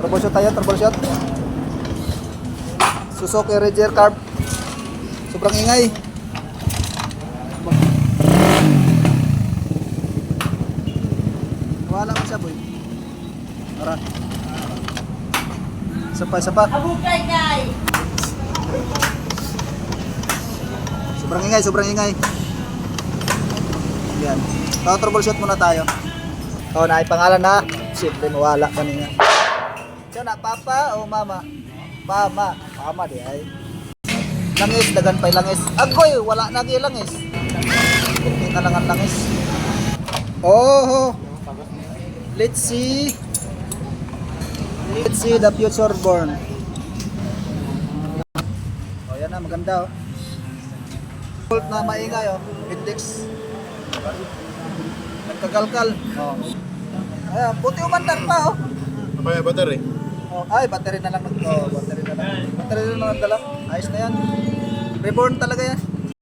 Troubleshoot tayo, troubleshoot. Suzuki Ranger carb. Sobrang ingay. Wala man siya, boy. Tara. Isa pa. Abukay, guys! Sobrang ingay. Yan. Troubleshoot muna tayo. Oh, naipangalan na. Simple, mawala kanina. Siya na, papa o mama? Mama di ay. Langis, dagan pa'y langis. Agoy, wala na gi langis. Kunti na lang ang langis. Oh, let's see the future born. Oh, yan na, maganda oh. Volt na maingay oh, index. Nagkagalkal. Oh. Ayan, puti umandar pa oh. Apa ya battery? Oh, ay, battery na lang. Oh, battery na lang. Battery na lang dala. Ayos na yan. Reborn talaga yan.